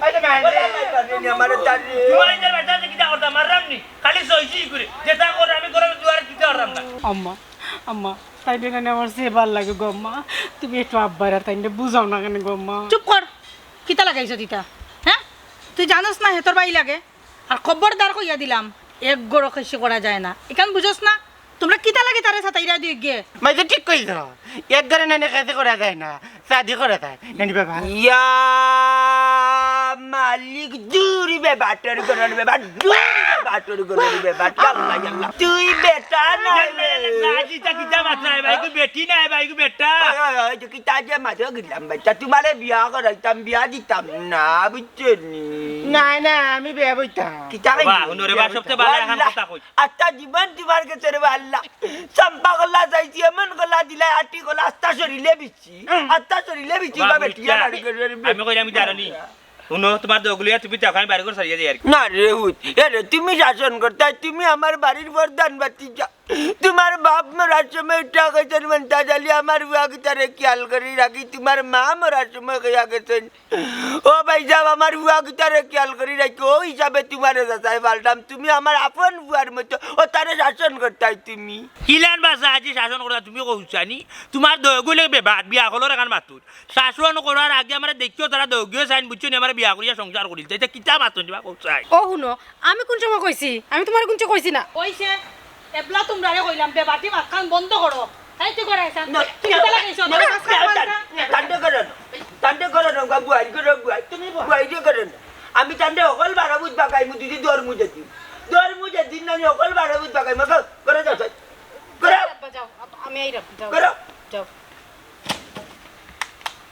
C: আরে মানে আমার তারে
E: तुम्हारे इधर बैठा से किता करता मारराम नहीं खाली सोईसी करे जेता कर আমি করে দুয়ার কিতা করতাম না
B: আম্মা আম্মা তাই না আমার সে ভাল লাগে গো আম্মা তুমি একটু আব্বার আর তাইনে বুঝাও না কেন গো আম্মা
H: চুপ কর কিতা লাগাইছ দিতা হ্যাঁ তুই জানোস না হেতর বাই লাগে আর খবরদার কইয়া দিলাম এক গড় খেসি করা যায় না এখান বুঝোস না তোমরা কিতা লাগে তারে সাতাইরা দিয়ে গিয়ে
C: मैं तो ठीक कही था एक घर नाने कैसे करा जाए ना शादी करा था नानी बाबा
F: ইয়া মালিক জুরি বে বাটর করন বে বাট জুরি বে বাটর করন বে বাট আল্লাহ আল্লাহ তুই বেটা না
E: राजी तक किता मात्रा है भाई को बेटी ना है भाई को बेटा
F: ওই তো কি তাজে মাঝে গেলাম বাচ্চা তোমারে বিয়া করাইতাম বিয়া দিতাম না বুঝছনি
C: ना ना मैं बे बोलता
F: কি তাই
E: বাহ, হুনুরে বাহ, সবচেয়ে ভালো এখন কথা কই।
F: আত্তা জীবন তোমার কাছে রে আল্লাহ চম্পা গলা যাইছি এমন গলা দিলা আটি গলা আস্তা শরীরে বিছি আস্তা শরীরে বিছি বা বেটিয়া লাড়ি করে
E: আমি কই আমি জানি শুনো তোমার দগুলিয়া তুমি চাও আমি বাইরে করে সারিয়ে দিই আর কি
F: না রে হুত এরে তুমি শাসন করতে তুমি আমার বাড়ির প্রধান বাতিজা তোমার বাপ মরার সময় টাকা গেছেন মনটা জালি আমার বিয়াকে তারে খেয়াল করে রাখি তোমার মা মরার সময় গিয়া গেছেন ও ভাই সাহেব আমার বিয়াকে তারে খেয়াল করে রাখি ও হিসাবে তোমার যাচাই পাল্টাম তুমি আমার আপন বুয়ার মতো ও তারে শাসন করতে তুমি
E: কিলান বাসা আজি শাসন করা তুমি কইছানি তোমার দগুলে বেবাদ বিয়া হলো রাখান মাতুর শাসন করার আগে আমরা দেখিও তারা দগিও সাইন বুঝছো নি আমার বিয়া করিয়া সংসার করিল এটা কিতা মাতুন দিবা কইছাই
B: ও শুনো আমি কোন সময় কইছি আমি তোমার কোন সময় কইছি না
H: কইছে এবলা তোমরা রে কইলাম বে বাটি মাখান বন্ধ করো এই তুই করে আইছ তুই কিতা লাগাইছ
F: তান্ডে করো না বুয়াই করো বুয়াই তুমি বুয়াই করো না আমি তান্ডে অকল বারা বুঝ বাকাই মু দিদি দর মুজে দিন না অকল বারা বুঝ বাকাই মা করে যাও করে
B: যাও আমি এই রাখ যাও
F: করো
B: যাও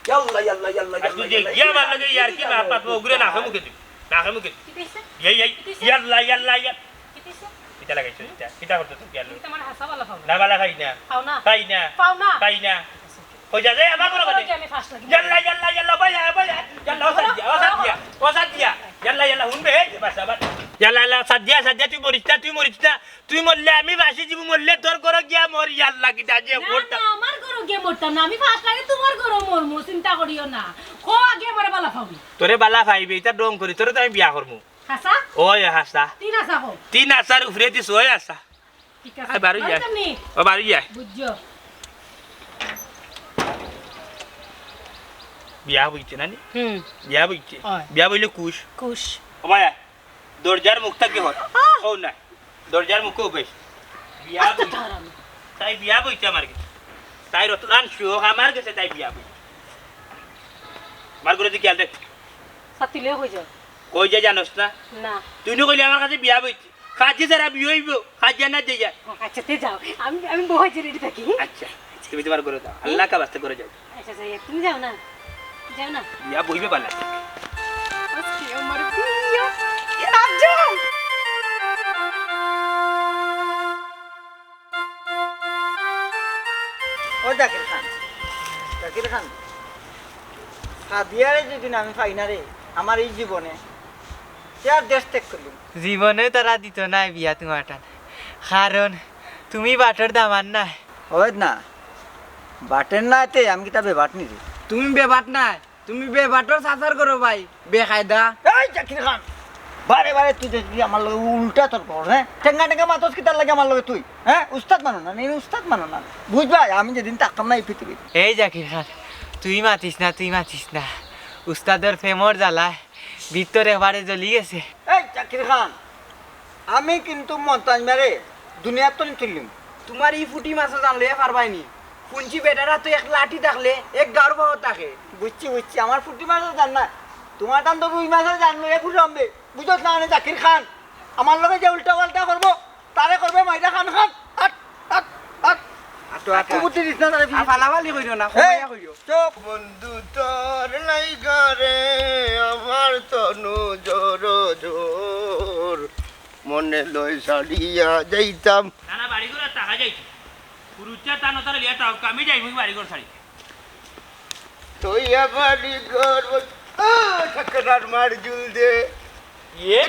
F: ইয়াল্লা ইয়াল্লা ইয়াল্লা
E: তুই যে ইয়া মার লাগে ইয়ার কি বাপ বাপ ওগুরে না খামু কেতি না খামু কেতি এই ইয়াল্লা ইয়াল্লা ইয়া কিতা লাগাইছো এটা কিতা করতে তুই ইয়াল্লা
B: তোমার হাসা वाला ফাও
E: না বালা খাই না
B: ফাও না
E: খাই না
B: ফাও না
E: খাই না কই যা রে আমার করে
B: আমি ফাস্ট লাগি
E: ইয়াল্লা ইয়াল্লা ইয়াল্লা ভাই ভাই ইয়াল্লা ওসাদ দিয়া ওসাদ দিয়া ইয়াল্লা ইয়াল্লা শুনবে এই বাস আবার ইয়াল্লা ইয়াল্লা সাজ্জা তুই মরিস না তুই মরলে আমি বাসি জীব মরলে তোর ঘর গিয়া মর ইয়াল্লা কিটা যে করতাম
B: আমার ঘর গিয়ে মরতাম না আমি ফার্স্ট লাগে তোমার ঘর মরমু চিন্তা করিও না কো আগে আমার বালা ফাবি
E: তোরে বালা পাইবে এটা ডং করি তোরে তো আমি বিয়া করমু
B: হাসা
E: ওই হাসা
B: 3 আসা কো
E: 3 আসার উপরে দিস ওই আসা
B: ঠিক
E: আই বাড়ি যায় ও বাড়ি যায়
B: বুঝছো
E: বিয়া হইছে না নি বিয়া হইছে
B: হয়।
E: বিয়া বইলে কুশ
B: কুশ
E: ও ভাইয়া দরজার মুখটা কি হয় ও না দরজার মুখও বেশ বিয়া বইছে তাই বিয়া বইছে আমার কাছে তাই রতন শোক আমার কাছে তাই বিয়া বইছে আমার ঘরে খেয়াল দেখ
B: সাতিলে হই যাও
E: কই যায় জানোস না
B: না
E: তুই নো কইলে আমার কাছে বিয়া বইছে কাজে যারা বিয়ে হইব কাজে না দিয়ে যায়
B: আচ্ছা তে যাও আমি বহাই রেডি থাকি
E: আচ্ছা তুমি তোমার ঘরে যাও আল্লাহ কা বাস্তে করে যাও
B: আচ্ছা যাই তুমি যাও না
E: বিয়া বইবে পালা
B: আজকে আমার বিয়া রাজা
F: ও জাকির খান সাদিয়ারে যেদিন আমি পাই না রে আমার এই জীবনে সে আর দেশ ত্যাগ করলুম।
D: জীবনে তারা দিত নাই বিয়া তোমার টান কারণ তুমি বাটর দামান না
F: হয় না বাটেন না এতে আমি কি তা বেবাট নি রে
C: তুমি বেবাট নাই তুমি বেবাটর সাসার করো ভাই বেকায়দা
F: এই জাকির খান বারে বারে তুই দেখবি আমার লগে উল্টা তোর পর হ্যাঁ টেঙ্গা মাতস কি তার লাগে আমার লগে তুই হ্যাঁ উস্তাদ মানো না নেই উস্তাদ মানো না বুঝবা আমি যেদিন তাকাম না এই পৃথিবী
D: এই জাকির খান তুই মাতিস না উস্তাদের ফেমর জ্বালায় ভিতর এবারে জ্বলি গেছে
F: এই জাকির খান আমি কিন্তু মন্তাজ মেরে দুনিয়ার তো তুললিম
C: তোমার এই ফুটি মাছ জানলে পারবাইনি শুনছি বেটারা তো এক লাঠি থাকলে এক গাড় পাওয়া থাকে
F: বুঝছি আমার ফুটি মাছও জান না তোমার টান তো রুই মাছও জানবে এ বুঝামবে বুঝত না মানে জাকির খান আমার লগে যে উল্টা পাল্টা করবো তারে করবে মাইদা খান খান আট আট আট আট বুদ্ধি দিস না তারে
C: ফালাফালি করিও না
F: এই,
C: সময়া করিও
F: চুপ
A: বন্ধু তোর নাই ঘরে আমার তনু জোর মনে লই সারিয়া যাইতাম
E: নানা বাড়ি করে টাকা যাইছি পুরুষটা তা নতারে লিয়া টাকা আমি যাইব বাড়ি করে ছাড়ি
A: তুই বাড়ি ঘর ঠাকুরার মার জুল দে
E: ইয়ে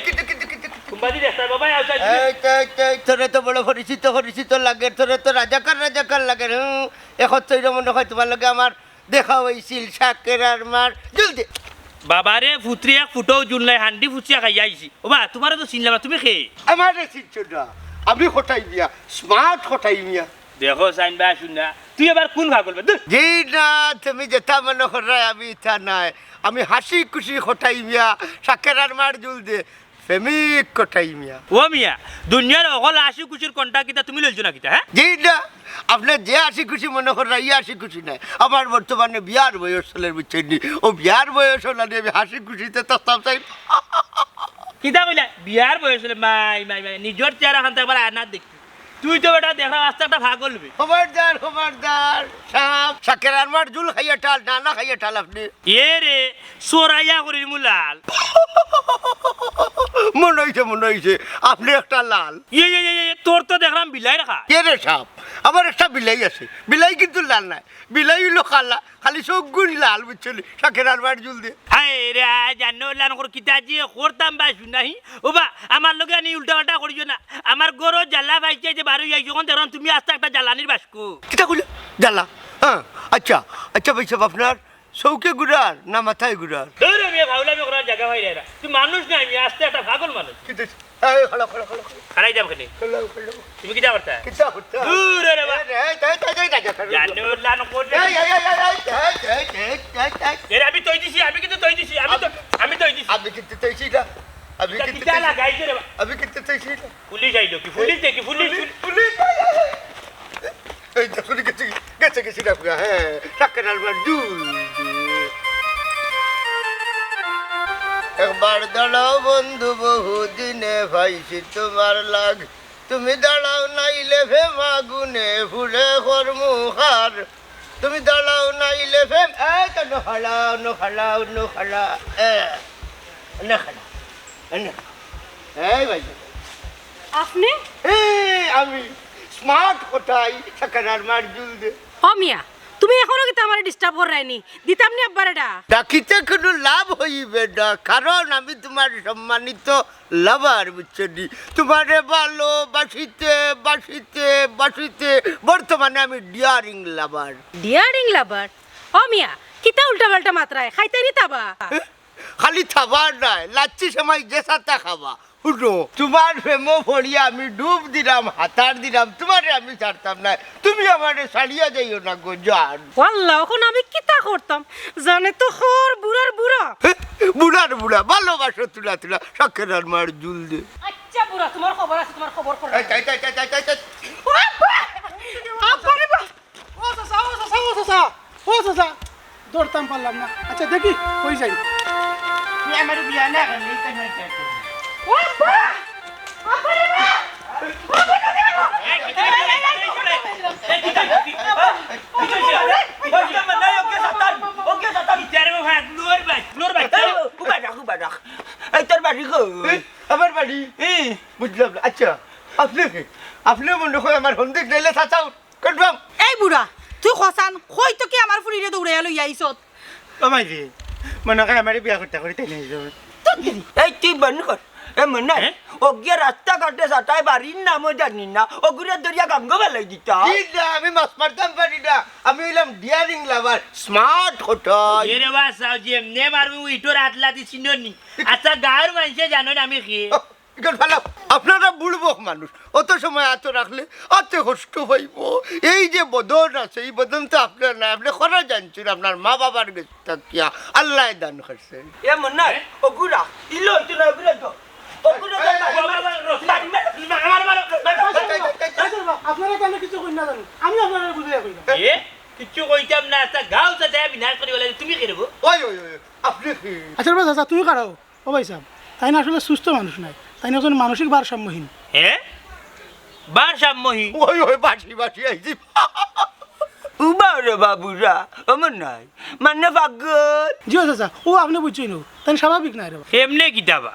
E: কুম্বাদি দেস্তার বাবা আউসাই
A: তোরে তো বড় পরিচিত লাগে তোরে তো রাজাকার লাগে এখন তো মনে হয় তোমার লগে আমার দেখা হয়েছিল ঠাকুরার মার জুল দে
E: বাবারে ফুত্রি এক ফুটো জুন নাই হান্ডি ফুচিয়া খাই আইছি ও বা তোমারও তো চিনলাম তুমি খেয়ে
A: আমার চিনছ না আমি হঠাই মিয়া স্মার্ট হঠাই মিয়া
E: দেখো সাইন বা শুন না তুই এবার কোন ভাগ বলবে
A: জি না তুমি যেটা মনে করাই আমি তা নাই আমি হাসি খুশি হঠাই মিয়া ঠাকুরার মার জুল দে প্রেমিক কটাই মিয়া
E: ও মিয়া দুনিয়ার অকল আশি কুচির কন্টা কিতা তুমি লইছো না কিতা হ্যাঁ
A: জি না আপনার যে হাসি খুশি মনে করেন ই হাসি খুশি নাই আমার বর্তমানে বিয়ার বয়স হলে বুঝছেন ও বিয়ার বয়স হলে আমি হাসি খুশিতে তো সব চাই
E: কিতা কইলা বিয়ার বয়স হলে মাই নিজের চেহারা খান একবার আয়না দেখি তুই তো বেটা দেখা রাস্তা একটা ভাগ করবি
A: খবরদার সাপ শাকেরার মার জুল খাইয়া টাল না খাইয়া টাল আপনি
E: এ রে সোরাইয়া করির মুলাল
A: মনে হয়েছে আপনি একটা লাল
E: তোর তো দেখলাম বিলাই রাখা
A: কে রে সাপ আমার একটা বিলাই আছে বিলাই কিন্তু লাল নাই বিলাই হইলো কালা খালি চোখ গুণ লাল বুঝছলি শাকেরার মার জুল দিয়ে
E: হাই রে জানো লান কর কিতা যে করতাম বা শুনাহি ও বা আমার লগে আনি উল্টা পাল্টা করিও না আমার গরো জ্বালা পাইছে যে বারো যাই যখন দেখলাম তুমি আস্তে একটা জ্বালানির বাসকু
A: কিতা কইলে জ্বালা হ্যাঁ আচ্ছা ভাই সাহেব আপনার চৌকে গুড়ার না মাথায় গুড়ার
E: ধর আমি ভাবলামি করার জায়গা হয় রে তুই মানুষ না আমি আস্তে একটা পাগল মানুষ
A: কিন্তু
E: খারাই যাম কেন তুমি কিতা করতা দূর রে বা জানো লান কর এর আমি তৈ দিছি আমি কিন্তু তৈ দিছি আমি তৈ দিছি
A: আমি কিন্তু তৈছি না আমি কিন্তু
E: কিতা লাগাইছে রে বা
A: আমি কিন্তু তৈছি না
E: পুলিশ আইলো কি পুলিশ দেখি পুলিশ
A: এই দেখুন গেছে না পুরা হ্যাঁ টাকার আলমার জুল একবার দাঁড়াও বন্ধু বহুদিনে ভাইছি তোমার লাগ তুমি দাঁড়াও নাইলে ফেম আগুনে ফুলে কর্মহার তুমি দাঁড়াও নাইলে ফেম এই তো নখালা এই ভাই
B: আপনি
A: আমি স্মার্ট কোথায় টাকার আলমার জুল দে
B: ও মিয়া তুমি এখনো কিন্তু আমার ডিস্টার্ব করাইনি দিতাম নি আব্বার এটা
A: ডাকিতে কোনো লাভ হইবে না, কারণ আমি তোমার সম্মানিত লাভার, বুঝছো নি? তোমারে ভালোবাসিতে বাসিতে বাসিতে বর্তমানে আমি ডিয়ারিং লাভার।
B: ডিয়ারিং লাভার? ও মিয়া কিতা উল্টা পাল্টা মাত্রায় খাইতে নি তাবা?
A: খালি খাবার নাই, লাচ্ছি সময় গেসাতা খাবা। শুনো, তোমার প্রেমো পড়িয়া আমি ডুব দিলাম, হাতার দিলাম, তোমারে আমি ছাড়তাম না। তুমি আমারে ছাড়িয়া যাইও না গো জান।
B: ওয়াল্লাহ এখন আমি কিতা করতাম জানে তো খর বুড়ার বুড়া।
A: বুড়ার বুড়া ভালোবাসো তুলা তুলা শখের আর মার জুল দে।
B: আচ্ছা বুড়া তোমার খবর আছে, তোমার খবর করো।
A: এই, এই, এই, এই, এই, এই, এই।
B: আব্বারে বা
G: ও চাচা, ও চাচা, ও চাচা, ও চাচা, দৌড়তাম পারলাম না। আচ্ছা দেখি কই যাই।
E: তুই আমার বিয়া না করলি কেন এটা?
B: ও আব্বা আব্বারে বা
A: আমার বাড়ি বুঝলাম না। আচ্ছা আপনি মনে হয় আমার সন্দেহ নাইলে চাচাও কনফার্ম।
H: এই বুড়া তুই খসান কই তো কি আমার ফুরিরে দৌড়াইয়া লই আইছত
C: মাইজি মনে হয় আমার বিয়া করতে করতে নেই এই তুই বন্ধ কর। এ মনে ওগিয়া রাস্তা ঘাটে সাটাই বাড়ির নামও জানি না, ওগুলো দরিয়া গাঙ্গ বেলাই দিতা।
A: আমি মাছ মারতাম পারি না, আমি হইলাম ডিয়ারিং লাভার, স্মার্ট হঠাৎ।
E: এরে বাসাও যে এমনি মারবি উইটোর আতলাতি চিননি। আচ্ছা গাঁর মানুষে জানো না আমি কি
A: ভালো, আপনারা বুড়বক মানুষ, অত সময় এত রাখলে অত কষ্ট হইব। এই যে বদন আছে, এই বদন তো আপনার না, আপনি খরা জানছেন আপনার মা বাবার গেছে, আল্লাহ দান করছেন।
C: এ মনে ওগুলা ইলো তো না ওগুলা তো ওগুলা
G: আপনারা তাহলে কিছু কই না জানি, আমি আপনারা বুঝাইয়া কই না।
E: এ কিচ্ছু কইতাম না। আচ্ছা গাঁও সাথে বিনাশ করে বলে তুমি কি দেবো?
A: ওই ওই ওই আপনি কি
G: আচ্ছা বা চাচা তুমি কারাও ও ভাই সাহেব, তাই না আসলে সুস্থ মানুষ নাই, তাই না একজন মানসিক ভারসাম্যহীন।
E: হ্যাঁ ভারসাম্যহীন?
A: ওই ওই বাসি বাসি আইছি।
C: উবারে বাবুরা আমার নাই মানে পাগল।
G: জিও চাচা ও আপনি বুঝছই নো, তাই স্বাভাবিক নাই রে।
E: এমনি কিতাবা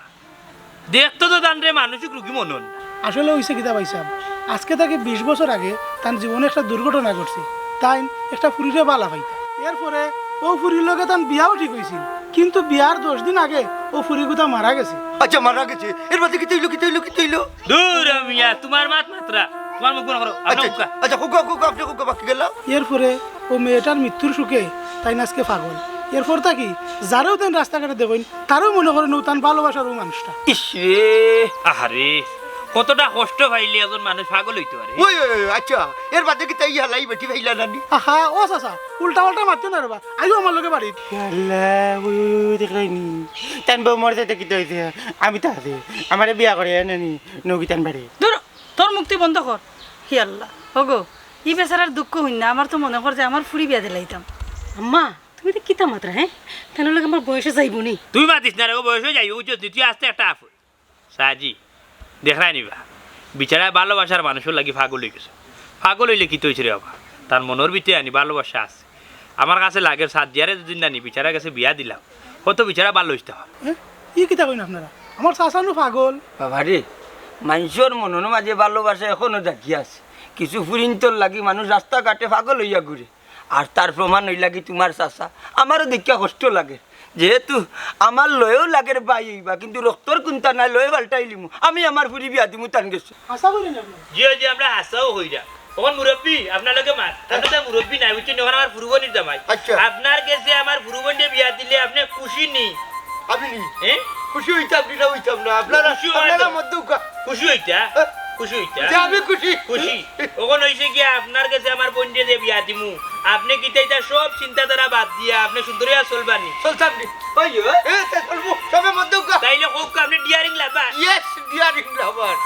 E: দেখতো তো তানরে মানসিক রোগী মনন।
G: আসলে হয়েছে কিতা ভাই সাহেব, আজকে থেকে 20 বছর আগে তার জীবনে একটা দুর্ঘটনা ঘটছে, তাই একটা ফুরিরে বালা পাইতা। এরপরে ও ফুরির লগে তার বিয়াও ঠিক হয়েছিল, কিন্তু বিয়ার 10 দিন আগে ও ফুরি গুতা মারা গেছে।
A: আচ্ছা মারা গেছে, এর মধ্যে কি তৈলো কি তৈলো কি তৈলো?
E: দূর মিয়া তোমার মাত মাত্রা, তোমার মুখ গুণ করো।
A: আচ্ছা আচ্ছা হুকা হুকা আপনি হুকা বাকি গেল।
G: এরপরে ও মেয়েটার মৃত্যুর সুখে তাই আজকে পাগল। এরপর তাকি যারেও তেন রাস্তাঘাটে দেবেন তারও মনে করেন ও তার ভালোবাসার ও মানুষটা।
C: ইসরে
E: আহারে কতটা কষ্ট পাইলে একজন মানুষ পাগল হইতে পারে।
A: ওই ওই ওই, আচ্ছা এর মধ্যে কি তাই হালাই বেটি ভাইলা নানি?
G: আহা ও চাচা উল্টা পাল্টা মারতে না রে বা, আইও আমার লগে বাড়ি।
C: আল্লাহ ওই দেখলাইনি তান বউ মরে যেতে কিতে হইছে আমি তো আছি আমারে বিয়া করে এনেনি নগিতান বাড়ি।
H: দূর তোর মুক্তি বন্ধ কর। হি আল্লাহ ওগো ই বেচারার দুঃখ হইন না, আমার তো মনে কর যে আমার ফুরি বিয়া দিলাইতাম।
B: আম্মা তুমি তো কিতা মাত্রা হ্যাঁ, তাহলে লাগে আমার বয়সে যাইবো নি।
E: তুই মাতিস না রে, ও বয়স হয়ে যাই উচিত তুই আসতে একটা আফ সাজি দেখাই নিবা। বিচারা ভালোবাসার মানুষের লাগি পাগল হয়ে গেছে। পাগল হইলে কি তৈছে রে বাবা, তার মনের ভিতরে আনি ভালোবাসা আছে। আমার কাছে লাগে সাত দিয়ারে দুদিন জানি বিচারা কাছে বিয়া দিলাম, কত বিচারা ভালো হইতে হয়।
G: ই কিতা কইন আপনারা, আমার চাচানো পাগল।
C: বাবা রে মানুষের মনের মাঝে ভালোবাসা এখনো জাগি আছে। কিছু ফুরিন্তর লাগি মানুষ রাস্তাঘাটে পাগল হইয়া ঘুরে, আর তার প্রমাণ হই লাগি তোমার চাচা। আমারও দেখিয়া কষ্ট লাগে, যেহেতু আমার লয়েও লাগে বাই হইবা, কিন্তু রক্তর কুন্তা নাই লয়ে পাল্টাইলিমু। আমি আমার ফুরি বিয়া দিমু টান গেছো।
G: আশা করি না আপনারা।
E: জিও যে আমরা হাসাও হইরা তখন মুরব্বী আপনার লগে মার আপনি তো মুরব্বী নাই বুঝছেন, এখন আমার ফুরুবনির জামাই।
A: আচ্ছা।
E: আপনার কাছে আমার ফুরুবনির বিয়া দিলে আপনি খুশি নি?
A: আপনি
E: হ্যাঁ
A: খুশি হইতাম না হইতাম না, আপনারা
E: খুশি হওয়ার
A: আপনারা
E: তো-
A: মধ্যে
E: খুশি হইতা? খুশি হইতা?
A: যে আমি খুশি
E: খুশি ওখানে হয়েছে কি আপনার কাছে আমার বন্ধে যে বিয়া দিমু, আপনি কিতা সব চিন্তাধারা বাদ দিয়া আপনি সুন্দরিয়া চলবানি।
A: চলতাম নি ওই এ চলবো সবে মধ্যে
E: তাইলে হোক আপনি ডিয়ারিং লাভা।
A: ইয়েস ডিয়ারিং লাভার।